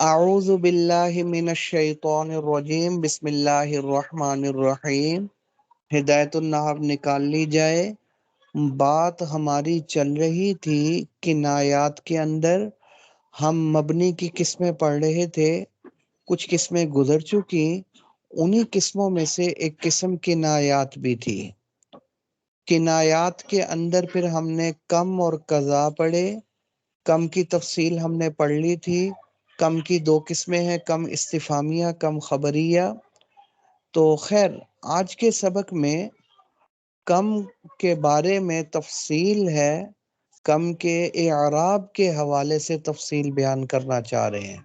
اعوذ باللہ من الشیطان الرجیم بسم اللہ الرحمن الرحیم۔ ہدایت النحو نکال لی جائے۔ بات ہماری چل رہی تھی کنایات کے اندر۔ ہم مبنی کی قسمیں پڑھ رہے تھے، کچھ قسمیں گزر چکی، انہی قسموں میں سے ایک قسم کنایات بھی تھی۔ کنایات کے اندر پھر ہم نے کم اور قضا پڑھے۔ کم کی تفصیل ہم نے پڑھ لی تھی۔ کم کی دو قسمیں ہیں، کم استفہامیہ، کم خبریہ۔ تو خیر، آج کے سبق میں کم کے بارے میں تفصیل ہے، کم کے اعراب کے حوالے سے تفصیل بیان کرنا چاہ رہے ہیں۔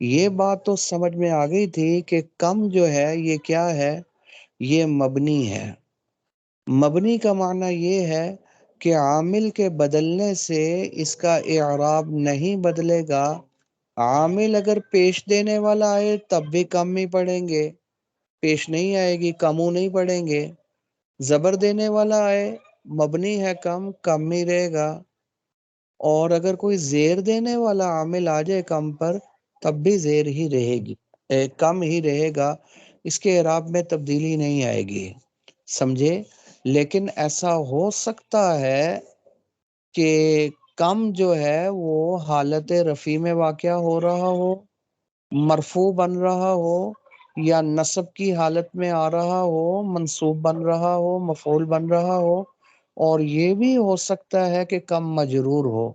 یہ بات تو سمجھ میں آ گئی تھی کہ کم جو ہے یہ کیا ہے، یہ مبنی ہے۔ مبنی کا معنی یہ ہے کہ عامل کے بدلنے سے اس کا اعراب نہیں بدلے گا۔ عامل اگر پیش دینے والا آئے تب بھی کم ہی پڑھیں گے، پیش نہیں آئے گی کمو نہیں پڑھیں گے۔ زبر دینے والا آئے، مبنی ہے کم، کم ہی رہے گا۔ اور اگر کوئی زیر دینے والا عامل آ جائے کم پر تب بھی زیر ہی رہے گی، کم ہی رہے گا، اس کے اعراب میں تبدیلی نہیں آئے گی، سمجھے؟ لیکن ایسا ہو سکتا ہے کہ کم جو ہے وہ حالت رفع میں واقع ہو رہا ہو، مرفوع بن رہا ہو، یا نصب کی حالت میں آ رہا ہو، منصوب بن رہا ہو، مفعول بن رہا ہو، اور یہ بھی ہو سکتا ہے کہ کم مجرور ہو،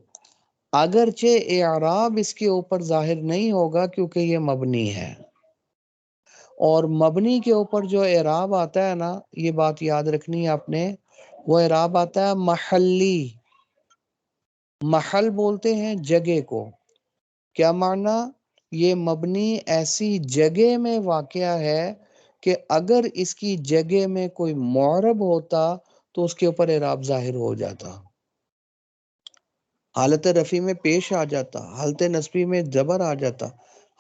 اگرچہ اعراب اس کے اوپر ظاہر نہیں ہوگا کیونکہ یہ مبنی ہے۔ اور مبنی کے اوپر جو اعراب آتا ہے نا، یہ بات یاد رکھنی ہے آپ نے، وہ اعراب آتا ہے محلی۔ محل بولتے ہیں جگہ کو۔ کیا معنی؟ یہ مبنی ایسی جگہ میں واقع ہے کہ اگر اس کی جگہ میں کوئی معرب ہوتا تو اس کے اوپر اعراب ظاہر ہو جاتا، حالت رفع میں پیش آ جاتا، حالت نصبی میں جبر آ جاتا،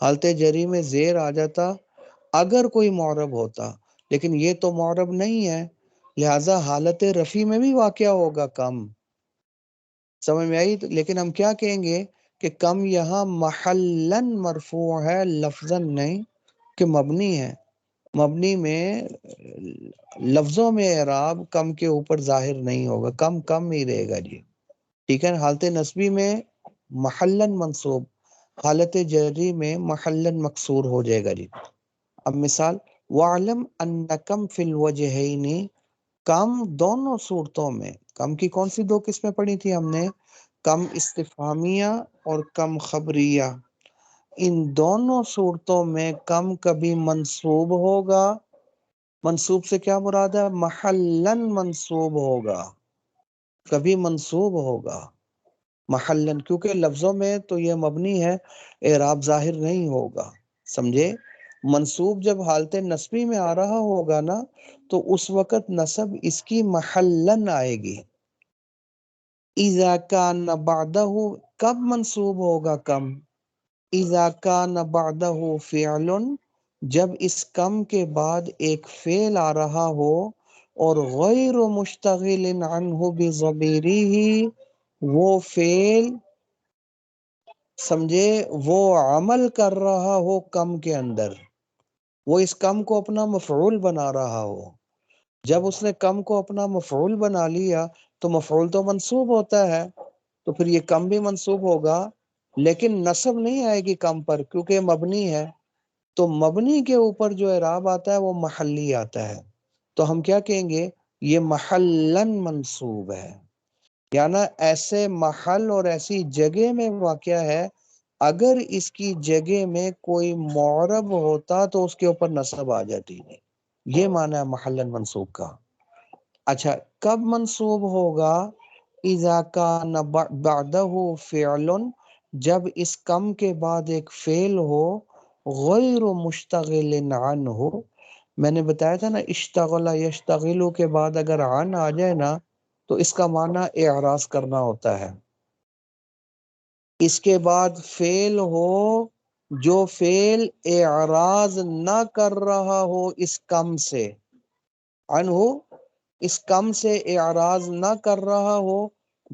حالت جری میں زیر آ جاتا اگر کوئی معرب ہوتا، لیکن یہ تو معرب نہیں ہے، لہذا حالت رفع میں بھی واقع ہوگا کم۔ سمجھ میں آئی؟ لیکن ہم کیا کہیں گے کہ کم یہاں محلن مرفوع ہے، لفظاً نہیں کہ مبنی ہے۔ مبنی میں لفظوں میں اعراب کم کے اوپر ظاہر نہیں ہوگا، کم کم ہی رہے گا جی، ٹھیک ہے۔ حالت نصبی میں محلن منصوب، حالت جری میں محلن مکسور ہو جائے گا جی۔ اب مثال، وَعْلَمْ أَنَّ كَمْ فِي الْوَجْهَيْنِ، کم دونوں صورتوں میں۔ کم کی کون سی دو قسمیں پڑھی تھی ہم نے؟ کم استفہامیہ اور کم خبریہ۔ ان دونوں صورتوں میں کم کبھی منصوب ہوگا، منصوب سے کیا مراد ہے؟ محلن منصوب ہوگا، کبھی منصوب ہوگا محلن، کیونکہ لفظوں میں تو یہ مبنی ہے، اعراب ظاہر نہیں ہوگا، سمجھے؟ منصوب جب حالت نصبی میں آ رہا ہوگا نا تو اس وقت نصب اس کی محلن آئے گی۔ اذا کان بعدہ، کب منصوب ہوگا کم؟ اذا کان بعدہ فعل، جب اس کم کے بعد ایک فعل آ رہا ہو اور غیر مشتغل عنہ بضمیرہ، وہ فعل سمجھے وہ عمل کر رہا ہو کم کے اندر، وہ اس کم کو اپنا مفعول بنا رہا ہو۔ جب اس نے کم کو اپنا مفعول بنا لیا تو مفعول تو منصوب ہوتا ہے، تو پھر یہ کم بھی منصوب ہوگا، لیکن نصب نہیں آئے گی کم پر کیونکہ مبنی ہے۔ تو مبنی کے اوپر جو اعراب آتا ہے وہ محلی آتا ہے، تو ہم کیا کہیں گے؟ یہ محلن منصوب ہے، یعنی ایسے محل اور ایسی جگہ میں واقع ہے، اگر اس کی جگہ میں کوئی معرب ہوتا تو اس کے اوپر نصب آ جاتی، یہ معنی ہے محلن منصوب کا۔ اچھا، کب منصوب ہوگا؟ اذا کان بعدہ فعل، جب اس کم کے بعد ایک فعل ہو غیر مشتغل عنہ، میں نے بتایا تھا نا اشتغل یشتغل کے بعد اگر عن آ جائے نا تو اس کا معنی اعراض کرنا ہوتا ہے۔ اس کے بعد فعل ہو جو فعل اعراض نہ کر رہا ہو اس کم سے، عنہ اس کم سے اعراض نہ کر رہا ہو،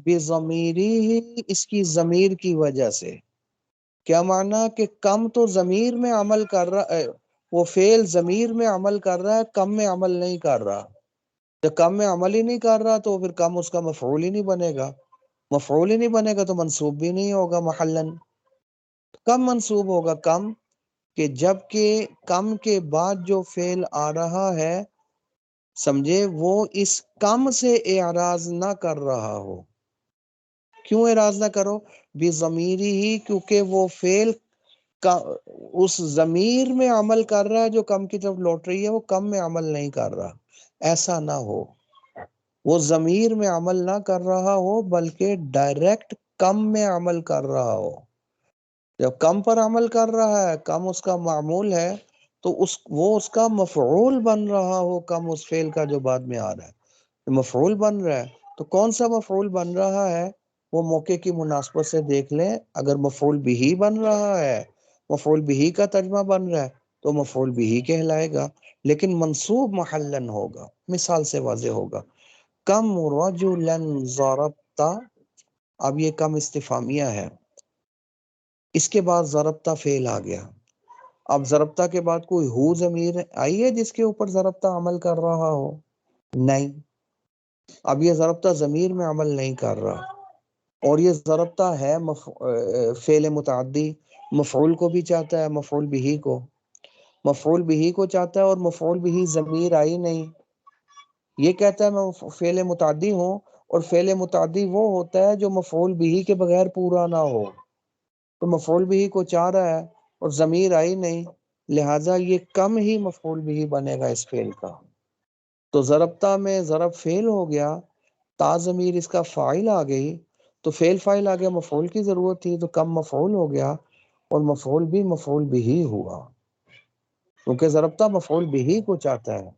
بضمیرہ اس کی ضمیر کی وجہ سے، کیا معنی کہ کم تو ضمیر میں عمل کر رہا ہے، وہ فعل ضمیر میں عمل کر رہا ہے، کم میں عمل نہیں کر رہا. جب کم میں عمل ہی نہیں کر رہا تو پھر کم اس کا مفعول ہی نہیں بنے گا. مفعول ہی نہیں بنے گا تو منصوب بھی نہیں ہوگا محلن. کم منصوب ہوگا کم، کہ جب کہ کم کے بعد جو فعل آ رہا ہے سمجھے وہ اس کم سے اعراض نہ کر رہا ہو. کیوں اعراض نہ کرو؟ بضمیری ہی، کیونکہ وہ فعل اس ضمیر میں عمل کر رہا ہے جو کم کی طرف لوٹ رہی ہے، وہ کم میں عمل نہیں کر رہا. ایسا نہ ہو وہ ضمیر میں عمل نہ کر رہا ہو بلکہ ڈائریکٹ کم میں عمل کر رہا ہو. جب کم پر عمل کر رہا ہے، کم اس کا معمول ہے، تو وہ اس کا مفعول بن رہا ہو، کم اس فعل کا جو بعد میں آ رہا ہے مفعول بن رہا ہے. تو کون سا مفعول بن رہا ہے وہ موقع کی مناسبت سے دیکھ لیں. اگر مفعول بھی بن رہا ہے، مفعول بھی کا ترجمہ بن رہا ہے تو مفعول بھی کہلائے گا، لیکن منصوب محلن ہوگا. مثال سے واضح ہوگا. کم رجلا ضربتا، اب یہ کم استفہامیہ ہے، اس کے بعد ضربتا فعل آ گیا. اب ضربتا کے بعد کوئی ہو ضمیر آئی ہے جس کے اوپر ضربتا عمل کر رہا ہو؟ نہیں. اب یہ ضربتا ضمیر میں عمل نہیں کر رہا، اور یہ ضربتا ہے فعل متعدی، مفعول کو بھی چاہتا ہے، مفعول بھی کو، مفعول بھی کو چاہتا ہے، اور مفعول بھی ضمیر آئی نہیں. یہ کہتا ہے میں فعل متعدی ہوں، اور فعل متعدی وہ ہوتا ہے جو مفعول بھی کے بغیر پورا نہ ہو. تو مفعول بھی کو چاہ رہا ہے اور ضمیر آئی نہیں، لہٰذا یہ کم ہی مفعول بھی بنے گا اس فعل کا. تو ضربتا میں ضرب فعل ہو گیا، تا ضمیر اس کا فاعل آ گئی، تو فعل فاعل آ گیا، مفعول کی ضرورت تھی تو کم مفعول ہو گیا، اور مفعول بھی ہوا، کیونکہ ضربتا مفعول بھی کو چاہتا ہے.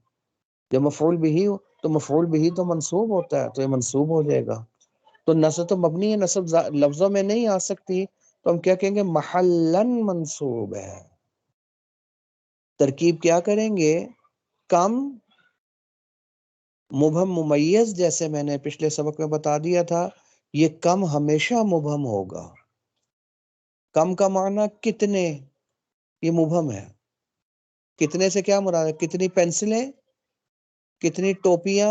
جب مفعول بھی ہو تو مفعول بھی تو منصوب ہوتا ہے، تو یہ منصوب ہو جائے گا. تو نصب تو مبنی ہے، نصب لفظوں میں نہیں آ سکتی، تو ہم کیا کہیں گے؟ محلن منصوب ہے. ترکیب کیا کریں گے؟ کم مبہم ممیز، جیسے میں نے پچھلے سبق میں بتا دیا تھا، یہ کم ہمیشہ مبہم ہوگا. کم کا معنی کتنے، یہ مبہم ہے. کتنے سے کیا مراد ہے؟ کتنی پینسلیں، کتنی ٹوپیاں،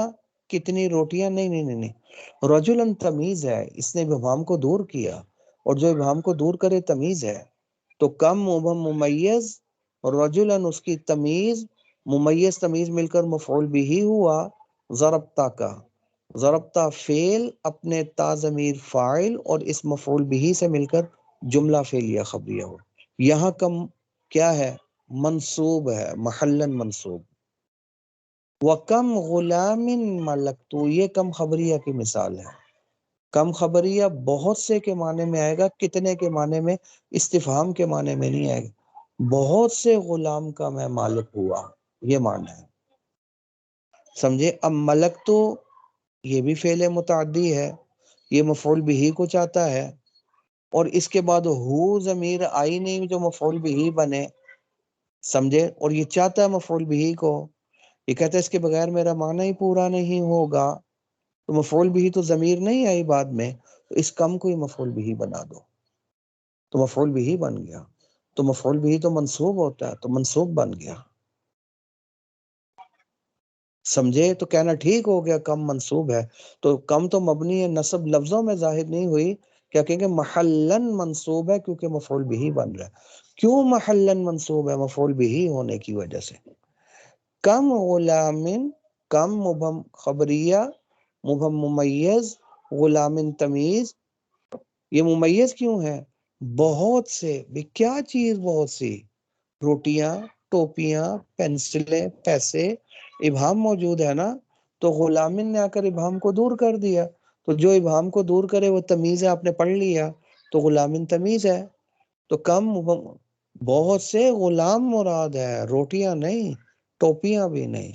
کتنی روٹیاں؟ نہیں نہیں نہیں نہیں. رجلن تمیز ہے، اس نے ابہام کو دور کیا، اور جو ابہام کو دور کرے تمیز ہے. تو کم مبہم ممیز، رجلن اس کی تمیز، ممیز تمیز مل کر مفعول بھی ہوا ضربتا کا. ضربتا فعل اپنے تا ضمیر فاعل اور اس مفعول بھی سے مل کر جملہ فعلیہ خبریہ ہو. یہاں کم کیا ہے؟ منصوب ہے، محلن منصوب. وَكَمْ غُلَامٍ مَلَكْتُ، یہ کم خبریہ کی مثال ہے. کم خبریہ بہت سے کے معنی میں آئے گا، کتنے کے معنی میں، استفہام کے معنی میں نہیں آئے گا. بہت سے غلام کا میں مالک ہوا، یہ معنی ہے. سمجھے؟ اب ملک تو یہ بھی فعل متعدی ہے، یہ مفعول بھی کو چاہتا ہے، اور اس کے بعد ہو ضمیر آئی نہیں جو مفعول بھی بنے. سمجھے؟ اور یہ چاہتا ہے مفعول بھی کو، یہ کہتا ہے اس کے بغیر میرا معنی ہی پورا نہیں ہوگا. تو مفعول بھی تو ضمیر نہیں آئی بعد میں، تو اس کم کو ہی مفعول بھی بنا دو، تو مفعول بھی بن گیا. تو مفعول بھی تو منصوب ہوتا ہے، تو منصوب بن گیا. سمجھے؟ تو کہنا ٹھیک ہو گیا، کم منصوب ہے. تو کم تو مبنی ہے، نصب لفظوں میں ظاہر نہیں ہوئی، کیا کہیں گے؟ محلن منصوب ہے، کیونکہ مفعول بھی بن رہا ہے. کیوں محلن منصوب ہے؟ مفعول بھی ہونے کی وجہ سے. کم غلامن، کم مبہم خبریہ، مبہم ممیز، غلامن تمیز. یہ ممیز کیوں ہے؟ بہت سے، کیا چیز بہت سی؟ روٹیاں، ٹوپیاں، پینسلیں، پیسے. ابہام موجود ہے نا، تو غلامن نے آ کر ابہام کو دور کر دیا. تو جو ابہام کو دور کرے وہ تمیز ہے، آپ نے پڑھ لیا، تو غلامن تمیز ہے. تو کم بہت سے غلام مراد ہے، روٹیاں نہیں، ٹوپیاں بھی نہیں.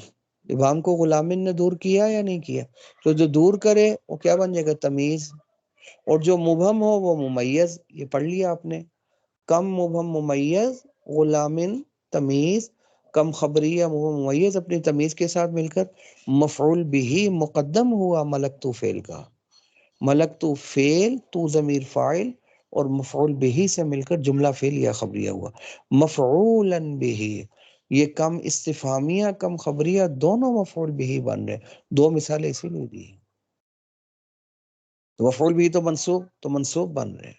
ابہام کو غلامن نے دور کیا یا نہیں کیا؟ تو جو دور کرے وہ کیا بن جائے گا؟ تمیز. اور جو مبہم ہو وہ ممیز، یہ پڑھ لیا آپ نے. کم مبہم ممیز، غلامن تمیز. کم خبریہ مبہم ممیز اپنی تمیز کے ساتھ مل کر مفعول بھی مقدم ہوا ملک تو فعل کا. ملک تو فعل، تو ضمیر فاعل، اور مفعول بہی سے مل کر جملہ فعلیہ خبریہ ہوا. مفعولا بہی، یہ کم استفہامیہ کم خبریہ دونوں مفعول بہی بن رہے. دو مثالیں اسی لیے دی. مفعول بہی تو منصوب بن رہے.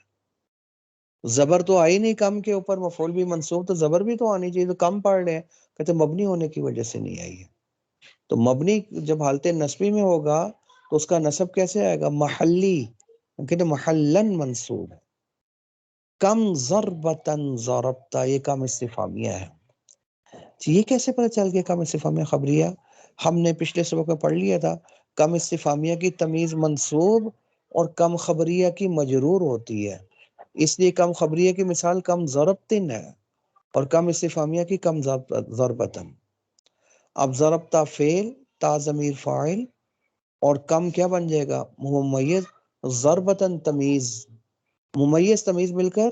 زبر تو آئی نہیں کم کے اوپر، مفعول بھی منصوب، تو زبر بھی تو آنی چاہیے، تو کم پڑھ رہے ہیں. کہتے مبنی ہونے کی وجہ سے نہیں آئی ہے. تو مبنی جب حالت نصبی میں ہوگا تو اس کا نصب کیسے آئے گا؟ محلی، کہتے محلن منصوب. کم ضربتن ضربتا، یہ کم استفہامیہ ہے. یہ کیسے پتہ چل گیا کم استفہامیہ خبریہ؟ ہم نے پچھلے سبق میں پڑھ لیا تھا، کم استفہامیہ کی تمیز منصوب اور کم خبریہ کی مجرور ہوتی ہے. اس لیے کم خبریہ کی مثال کم ضربتن ہے اور کم استفہامیہ کی کم ضربتن. اب ضربتا فعل، تا ضمیر فاعل، اور کم کیا بن جائے گا؟ ممیز. ضربتن تمیز، ممیز تمیز مل کر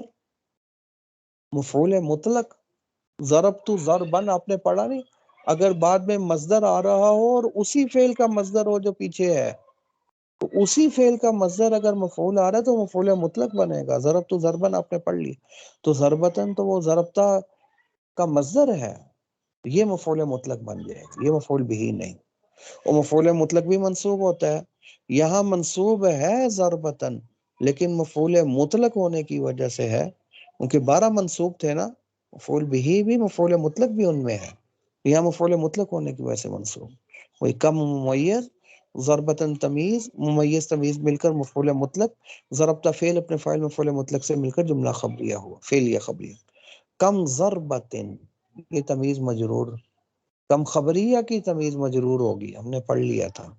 مفعول مطلق. ضربت ضربن آپ نے پڑھا نہیں؟ اگر بعد میں مصدر آ رہا ہو اور اسی فعل کا مصدر ہو جو پیچھے ہے، تو اسی فعل کا مصدر اگر مفعول آ رہا ہے تو مفعول مطلق بنے گا. ضربت ضربن آپ نے پڑھ لی، تو ضربتن تو وہ ضربتا کا مصدر ہے، یہ مفعول مطلق بن جائے گا، یہ مفعول بھی نہیں. اور مفعول مطلق بھی منصوب ہوتا ہے. یہاں منصوب ہے ضربتن، لیکن مفعول مطلق ہونے کی وجہ سے ہے، کیونکہ 12 منصوب تھے نا، مفعول بھی مفعول مطلق بھی ان میں ہے. یہاں مفعول مطلق ہونے کی وجہ سے منصوب. وہی کم ممیز، ضربتن تمیز، ممیز تمیز مل کر مفعول مطلق. ضربتا فعل اپنے فاعل مفعول مطلق سے مل کر جملہ خبریہ ہوا، فعلیہ خبریہ. کم ضربتن، یہ تمیز مجرور. کم خبریہ کی تمیز مجرور ہوگی، ہم نے پڑھ لیا تھا،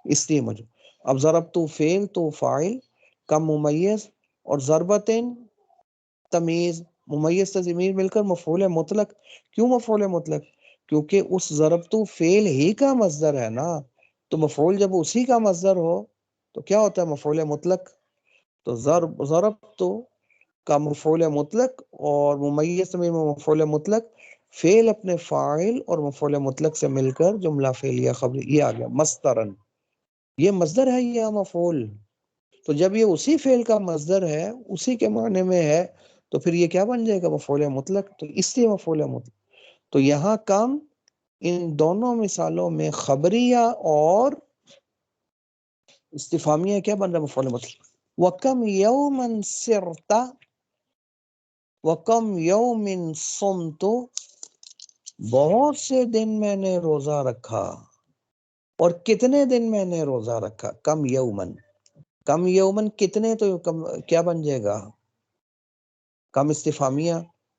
اس لیے مجرور. اب ضربتو فعل تو فاعل، کم ممیز، اور ضربتن تمیز، ممیز تضمیر مل کر مفعول مطلق. کیوں مفعول مطلق؟ کیونکہ اس ضربتو فعل ہی کا مصدر ہے نا، تو مفعول جب اسی کا مصدر ہو تو کیا ہوتا ہے؟ مفعول مطلق. تو ضربتو کا مفعول مطلق اور ممیز تمیز مفعول مطلق، فعل اپنے فاعل اور مفعول مطلق سے مل کر جملہ فعلیہ خبری، یہ آ گیا مصدرن. یہ مصدر ہے، یہ مفعول. تو جب یہ اسی فعل کا مصدر ہے، اسی کے معنی میں ہے، تو پھر یہ کیا بن جائے گا؟ مفعول مطلق. تو اس لیے مفعول مطلق. تو یہاں کم ان دونوں مثالوں میں خبریہ اور استفہامیہ کیا بن رہا ہے؟ مفعول مطلق. وَكَمْ يَوْمًا سِرْتَ وَكَمْ يَوْمٍ صُمْتُ، بہت سے دن میں نے روزہ رکھا، اور کتنے دن میں نے روزہ رکھا. کم یومن، کم یومن کتنے، تو کیا بن جائے گا؟ کم استفہامیہ،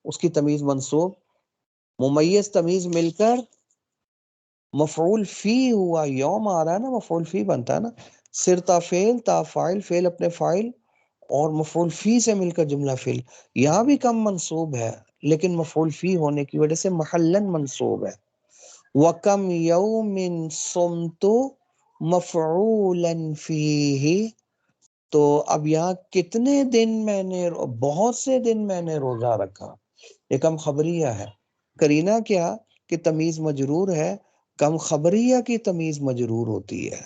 اس کی تمیز منصوب، ممیز تمیز مل کر مفعول فی ہوا. یوم آ رہا ہے نا، مفعول فی بنتا ہے نا. سرتا فعل، تا فاعل، فعل اپنے فاعل اور مفعول فی سے مل کر جملہ فعل. یہاں بھی کم منصوب ہے، لیکن مفعول فی ہونے کی وجہ سے محلن منصوب ہے. وَكَمْ يَوْمٍ صُمْتُ مفعولا فیہ، تو اب یہاں کتنے دن میں نے، بہت سے دن میں نے روزہ رکھا، یہ کم خبریہ ہے. کرینہ کیا کہ تمیز مجرور ہے، کم خبریہ کی تمیز مجرور ہوتی ہے،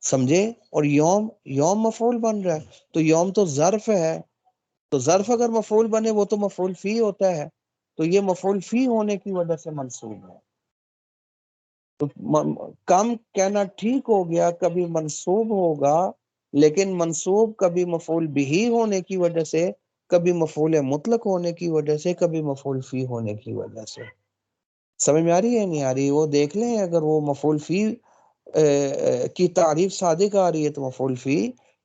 سمجھے. اور یوم، یوم مفعول بن رہا ہے، تو یوم تو ظرف ہے، تو ظرف اگر مفعول بنے وہ تو مفعول فی ہوتا ہے، تو یہ مفعول فی ہونے کی وجہ سے منصوب ہے. تو کم کہنا ٹھیک ہو گیا، کبھی منصوب ہوگا، لیکن منصوب کبھی مفعول بھی ہونے کی وجہ سے، کبھی مفعول مطلق ہونے کی وجہ سے، کبھی مفعول فی ہونے کی وجہ سے. سمجھ میں آ رہی ہے نہیں آ رہی؟ وہ دیکھ لیں، اگر وہ مفعول فی کی تعریف صادق آ رہی ہے تو مفعول فی،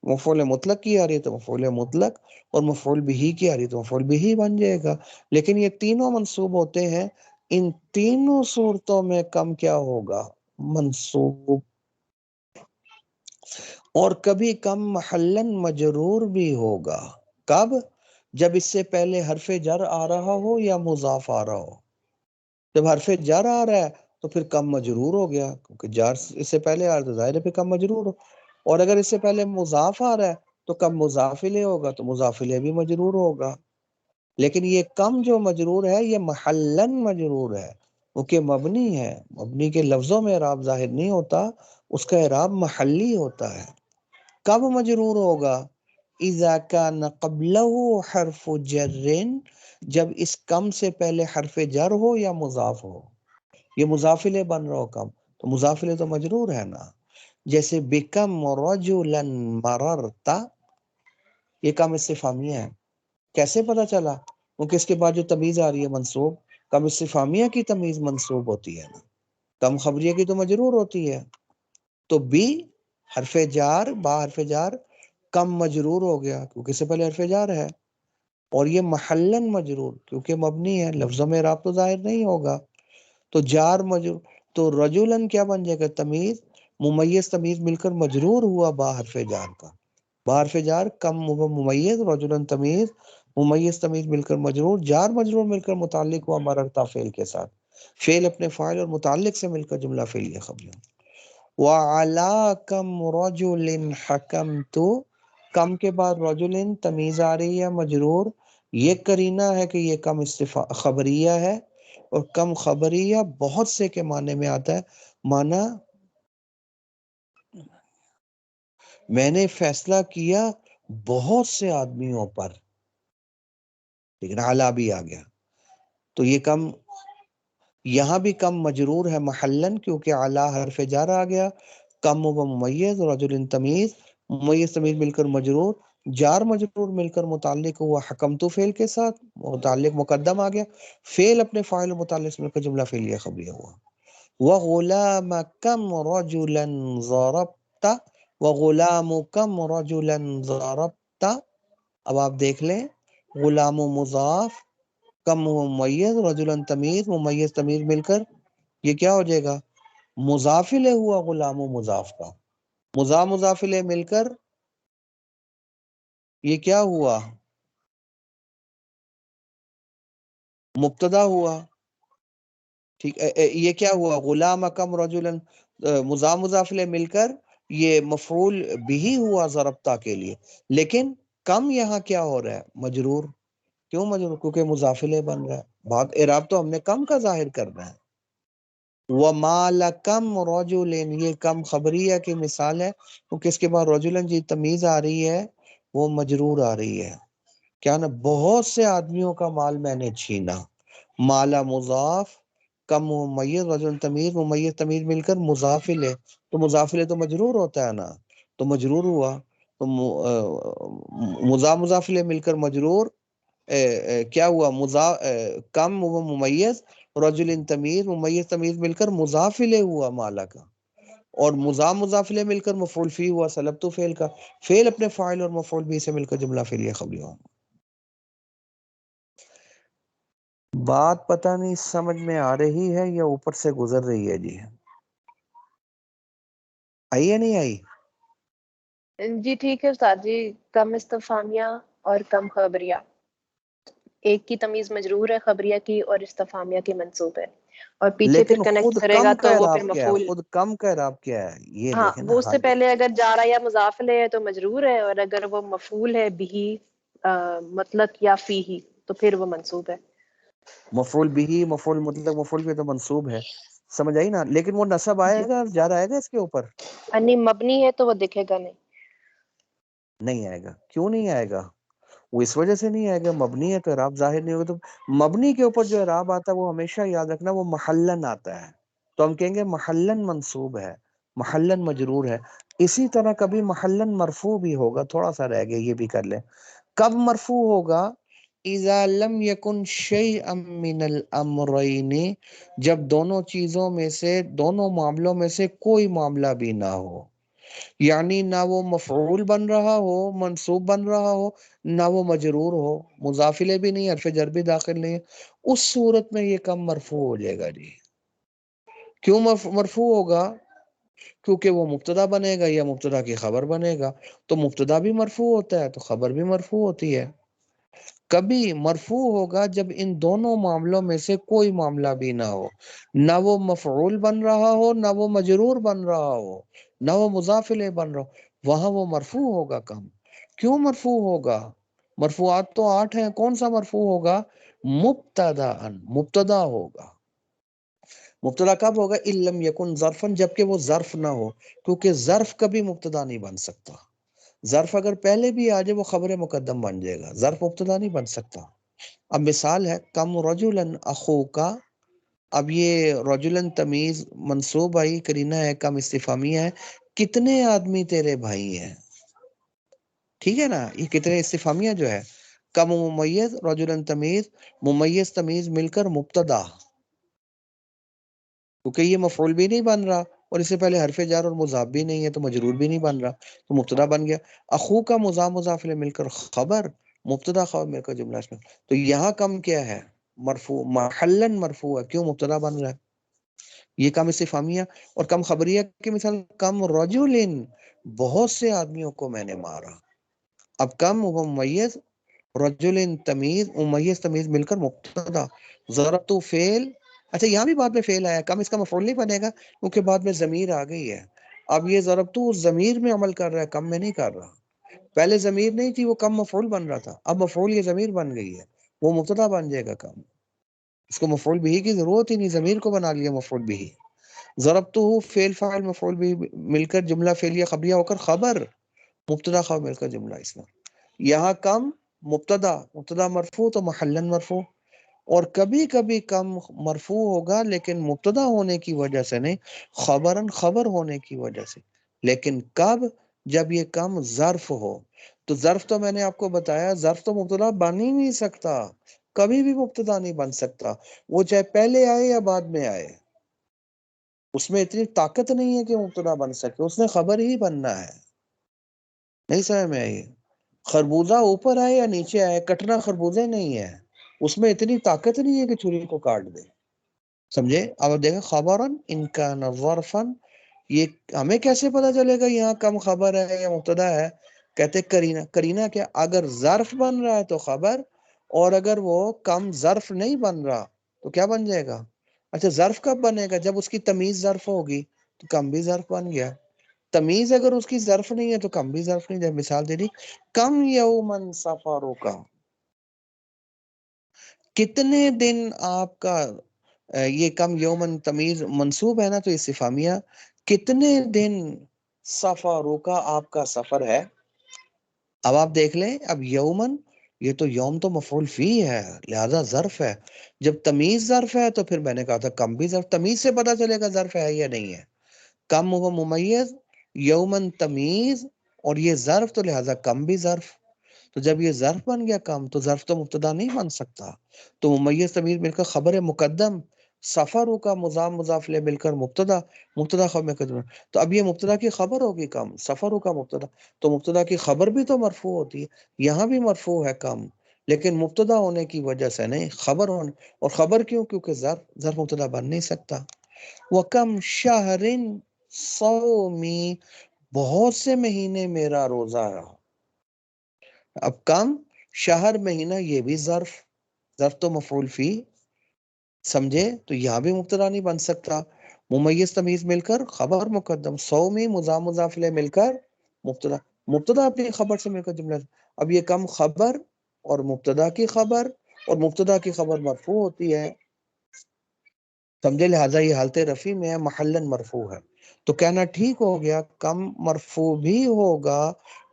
مفعول مطلق کی آ رہی ہے تو مفعول مطلق، اور مفعول بھی کی آ رہی ہے تو مفعول بھی بن جائے گا. لیکن یہ تینوں منصوب ہوتے ہیں. ان تینوں صورتوں میں کم کیا ہوگا؟ منصوب. اور کبھی کم محلن مجرور بھی ہوگا. کب؟ جب اس سے پہلے حرف جر آ رہا ہو یا مضاف آ رہا ہو. جب حرف جر آ رہا ہے تو پھر کم مجرور ہو گیا، کیونکہ جر اس سے پہلے آ رہا تو ظاہر ہے پھر کم مجرور ہو. اور اگر اس سے پہلے مضاف آ رہا ہے تو کم مضاف الیہ ہوگا، تو مضاف الیہ بھی مجرور ہوگا. لیکن یہ کم جو مجرور ہے یہ محلن مجرور ہے، کیونکہ مبنی ہے. مبنی کے لفظوں میں اعراب ظاہر نہیں ہوتا، اس کا اعراب محلی ہوتا ہے. کب مجرور ہوگا؟ اذا کان قبلہ حرف جر، جب اس کم سے پہلے حرف جر ہو یا مضاف ہو. یہ مضاف الیہ بن رہا ہو کم، تو مضاف الیہ تو مجرور ہے نا. جیسے بکم رجلا مررتا، یہ کم استفہامیہ ہے. کیسے پتا چلا؟ کیونکہ اس کے بعد جو تمیز آ رہی ہے منصوب، کم استفہامیہ کی تمیز منصوب ہوتی ہے نا، کم خبریہ کی تو مجرور ہوتی ہے. تو بی حرف جار، با حرف جار کم مجرور ہو گیا کیونکہ اس سے پہلے حرف جار ہے، اور یہ محلن مجرور کیونکہ مبنی ہے، لفظوں میں اعراب تو ظاہر نہیں ہوگا. تو جار مجرور، تو رجولن کیا بن جائے گا؟ تمیز، ممیز تمیز مل کر مجرور ہوا با حرف جار کا. با حرف جار کم ممیز، رجولن تمیز، ممیز تمیز مل کر مجرور، جار مجرور مل کر متعلق ہوا مررتا فعل کے ساتھ. فعل اپنے فاعل اور متعلق سے مل کر جملہ فعلیہ خبریہ. وَعَلَىٰ كَمْ رَجُلٍ حَكَمْتُ، کم کے بعد رجلن تمیز آ رہی ہے مجرور. یہ قرینہ ہے کہ یہ کم خبریہ ہے، اور کم خبریہ بہت سے کے معنی میں آتا ہے. معنی میں نے فیصلہ کیا بہت سے آدمیوں پر، لیکن اعلیٰ بھی آ گیا. تو یہ کم یہاں بھی کم مجرور ہے محلن کیونکہ اعلیٰ حرف جار آ گیا. کم و ممیز، رجل تمیز، ممیز تمیز مل کر مجرور، جار مجرور مل کر متعلق ہوا حکمتو فعل کے ساتھ، متعلق مقدم آ گیا. فعل اپنے فاعل و متعلق سے مل کر جملہ فعلیہ خبریہ ہوا. وغلام کم رجلا ضربت، وغلام کم رجلا ضربت. اب آپ دیکھ لیں، غلام و مضاف، کم و ممیز، رجلا تمیز، ممیز تمیز مل کر یہ کیا ہو جائے گا؟ مضاف الیہ ہوا غلام و مضاف کا. مضاف الیہ مل کر یہ کیا ہوا؟ مبتدا ہوا. ٹھیک، یہ کیا ہوا؟ غلام کم رجلا، مضاف الیہ مل کر یہ مفعول بھی ہوا ضربتا کے لیے. لیکن کم یہاں کیا ہو رہا ہے؟ مجرور. کیوں مجرور؟ کیونکہ مضاف الیہ بن رہا ہے. بات اعراب تو ہم نے کم کا ظاہر کرنا ہے. وَمَا لَكَمْ رَجُلٍ، یہ کم خبریہ کی مثال ہے کیونکہ اس کے بعد رجلن جی تمیز آ رہی ہے وہ مجرور آ رہی ہے. کیا نا، بہت سے آدمیوں کا مال میں نے چھینا. مالا مضاف، کم ممیز، رجل تمیز، ممیز تمیز مل کر مضاف الیہ. تو مضاف الیہ تو مجرور ہوتا ہے نا، تو مجرور ہوا. تو مضاف الیہ مل کر مجرور، کیا ہوا؟ کم و ممیز، رجل تمیز، ممیز تمیز مل کر مضاف الیہ ہوا مالا کا، اور مضاف الیہ مل کر مفعول فی ہوا سلبتو فعل کا. فعل اپنے فاعل اور مفعول بھی سے مل کر جملہ فعلیہ خبریہ ہوا. بات پتہ نہیں سمجھ میں آ رہی ہے یا اوپر سے گزر رہی ہے جی؟ آئی یا نہیں آئی؟ جی ٹھیک ہے استاد جی. کم استفہامیہ اور کم خبریہ، ایک کی تمیز مجرور ہے خبریہ کی، اور استفہامیہ کی منصوب ہے، اور پیچھے پھر لیکن کنیکٹ خود کرے گا کم کا تو وہ پھر اعراب کیا ہے؟ مفعول. خود کم کا اعراب کیا ہے؟ یہ ہاں، دیکھیں نا. وہ اس ہاں سے پہلے اگر جارا یا مضاف الیہ ہے تو مجرور ہے، اور اگر وہ مفعول ہے بھی مطلق یا فی ہی تو پھر وہ منصوب ہے. مفعول بھی، مفعول مطلق، مفعول بھی تو منصوب ہے. سمجھ آئی نا؟ لیکن وہ نصب جی، آئے گا، جارا آئے گا اس کے اوپر؟ یعنی مبنی ہے تو وہ دکھے گا نہیں. نہیں آئے گا. کیوں نہیں آئے گا؟ وہ اس وجہ سے نہیں آئے گا، مبنی ہے تو اعراب ظاہر نہیں ہوگا. تو مبنی کے اوپر جو اعراب آتا ہے وہ ہمیشہ یاد رکھنا وہ محلن آتا ہے. تو ہم کہیں گے محلن منصوب ہے، محلن مجرور ہے. اسی طرح کبھی محلن مرفوع بھی ہوگا. تھوڑا سا رہ گیا، یہ بھی کر لیں. کب مرفوع ہوگا؟ اذا لم یکن شیئا من الامرین، جب دونوں چیزوں میں سے، دونوں معاملوں میں سے کوئی معاملہ بھی نہ ہو. یعنی نہ وہ مفعول بن رہا ہو، منصوب بن رہا ہو، نہ وہ مجرور ہو، مضاف الیہ بھی نہیں، حرف جر بھی داخل نہیں ہے. اس صورت میں یہ کم مرفوع ہو جائے گا جی. کیوں مرفوع ہوگا؟ کیونکہ وہ مبتدا بنے گا یا مبتدا کی خبر بنے گا. تو مبتدا بھی مرفوع ہوتا ہے تو خبر بھی مرفوع ہوتی ہے. کبھی مرفوع ہوگا جب ان دونوں معاملوں میں سے کوئی معاملہ بھی نہ ہو، نہ وہ مفعول بن رہا ہو، نہ وہ مجرور بن رہا ہو، نہ وہ مضاف الیہ بن رہا ہو. وہاں وہ مرفوع ہوگا کم. کیوں مرفوع ہوگا؟ مرفوعات تو 8 ہیں. کون سا مرفوع ہوگا؟ مبتدا، مبتدا ہوگا. مبتدا کب ہوگا؟ اِن لم یکن ظرفن، جبکہ وہ ظرف نہ ہو، کیونکہ ظرف کبھی مبتدا نہیں بن سکتا. ظرف اگر پہلے بھی آ جائے وہ خبر مقدم بن جائے گا، ظرف مبتدا نہیں بن سکتا۔ اب مثال ہے کم رجلن اخوکا، اب یہ رجلن تمیز منصوب آئی، کرینہ ہے، کم استفہامیہ ہے، کتنے آدمی تیرے بھائی ہیں، ٹھیک ہے نا، یہ کتنے استفہامیہ جو ہے، کم ممیز رجلن تمیز، ممیز تمیز مل کر مبتدا، کیونکہ یہ مفعول بھی نہیں بن رہا اور اس سے پہلے حرف جر اور مضاف بھی نہیں ہے تو مجرور بھی نہیں بن رہا، تو مبتدا بن گیا۔ اخو کا مضاف مضاف الیہ مل کر خبر، مبتدا خبر مل کر جملہ اسم، تو یہاں کم کیا ہے، مرفوع، محلن مرفوع ہے، کیوں مبتدا بن رہا ہے، یہ کم استفہامیہ۔ اور کم خبریہ کی مثال کم رجلن، بہت سے آدمیوں کو میں نے مارا، اب کم وہ ممیز، رجل تمیز، ممیز تمیز مل کر مبتدا، ضربت فعل، اچھا یہاں بھی بعد میں فعل آیا، کم اس کا مفعول نہیں بنے گا کیونکہ بعد میں ضمیر آ گئی ہے، اب یہ ضربت ضمیر میں عمل کر رہا ہے، کم میں نہیں کر رہا، پہلے ضمیر نہیں تھی وہ کم مفعول بن رہا تھا، اب مفعول یہ ضمیر بن گئی ہے، وہ مبتدا بن جائے گا کم، اس کو مفعول بھی کی ضرورت ہی نہیں، ضمیر کو بنا لیا مفعول بھی۔ ضربتہ فعل فاعل مفعول بھی مل کر جملہ فعلیہ خبریہ ہو کر خبر، مبتدا خبر مل کر جملہ اسم، یہاں کم مبتدا، مبتدا مرفوع تو محلن مرفوع، اور کبھی کبھی کم مرفوع ہوگا لیکن مبتدا ہونے کی وجہ سے نہیں، خبرن خبر ہونے کی وجہ سے، لیکن کب، جب یہ کم ظرف ہو، تو ظرف تو میں نے آپ کو بتایا ظرف تو مبتدا بن ہی نہیں سکتا، کبھی بھی مبتدا نہیں بن سکتا، وہ چاہے پہلے آئے یا بعد میں آئے، اس میں اتنی طاقت نہیں ہے کہ مبتدا بن سکے، اس نے خبر ہی بننا ہے، نہیں سمجھ میں آئی؟ خربوزہ اوپر آئے یا نیچے آئے، کٹنا خربوزہ نہیں ہے، اس میں اتنی طاقت نہیں ہے کہ چھری کو کاٹ دے، سمجھے؟ اب دیکھیں خبرن ان کا ظرفن، یہ ہمیں کیسے پتا چلے گا یہاں کم خبر ہے یا مبتدا ہے؟ کہتے کرینہ، کرینہ کیا، اگر ظرف بن رہا ہے تو خبر، اور اگر وہ کم ظرف نہیں بن رہا تو کیا بن جائے گا؟ اچھا ظرف کب بنے گا؟ جب اس کی تمیز ظرف ہوگی، تو کم بھی ظرف بن گیا، تمیز اگر اس کی ظرف نہیں ہے تو کم بھی ظرف نہیں، جب مثال دے دی کم یومن سفروں کا، کتنے دن آپ کا، یہ کم یومن تمیز منصوب ہے نا تو استفہامیہ، کتنے دن سفروں کا آپ کا سفر ہے، اب آپ دیکھ لیں، اب یومن، یہ تو یوم تو مفعول فی ہے لہذا ظرف ہے، جب تمیز ظرف ہے تو پھر میں نے کہا تھا کم بھی ظرف، تمیز سے پتا چلے گا ظرف ہے یا نہیں ہے، کم وہ ممیز، یومن تمیز، اور یہ ظرف تو لہذا کم بھی ظرف، تو جب یہ ظرف بن گیا کم تو ظرف تو مبتدا نہیں بن سکتا، تو ممیز تمیز مل کر خبر مقدم، سفروں کا مضاف مضاف الیہ مل کر مبتدا، مبتدا خبر مقدم، تو اب یہ مبتدا کی خبر ہوگی کم، سفروں کا مبتدا، تو مبتدا کی خبر بھی تو مرفوع ہوتی ہے، یہاں بھی مرفوع ہے کم، لیکن مبتدا ہونے کی وجہ سے نہیں، خبر ہونے، اور خبر کیوں؟ کیونکہ ظرف مبتدا بن نہیں سکتا۔ وَكَمْ شَهْرٍ صَوْمِي، بہت سے مہینے میرا روزہ رہا، اب کم، شہر مہینہ، یہ بھی ظرف، ظرف تو مفعول فی، سمجھے؟ تو یہاں بھی مبتدا نہیں بن سکتا، ممیز تمیز مل کر خبر مقدم، صومی مضاف مضاف الیہ مل کر مبتدا، مبتدا اپنی خبر سے مل کر جملہ، اب یہ کم خبر اور مبتدا کی خبر، اور مبتدا کی خبر مرفوع ہوتی ہے، سمجھے؟ لہٰذا یہ حالت رفع میں ہے، محلن مرفوع ہے، تو کہنا ٹھیک ہو گیا کم مرفوع بھی ہوگا،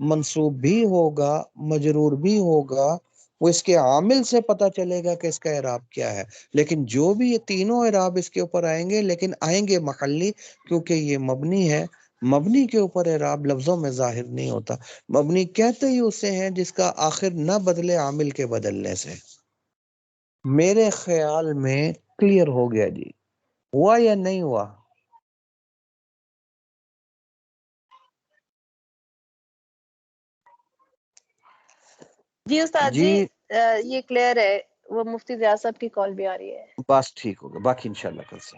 منصوب بھی ہوگا، مجرور بھی ہوگا، وہ اس کے عامل سے پتہ چلے گا کہ اس کا اعراب کیا ہے، لیکن جو بھی یہ تینوں اعراب اس کے اوپر آئیں گے، لیکن آئیں گے محلی، کیونکہ یہ مبنی ہے، مبنی کے اوپر اعراب لفظوں میں ظاہر نہیں ہوتا، مبنی کہتے ہی اسے ہیں جس کا آخر نہ بدلے عامل کے بدلنے سے۔ میرے خیال میں کلیئر ہو گیا جی، ہوا یا نہیں ہوا؟ جی استاد جی یہ کلیئر ہے، وہ مفتی ضیاء صاحب کی کال بھی آ رہی ہے۔ بس ٹھیک ہوگا، باقی انشاءاللہ کل سے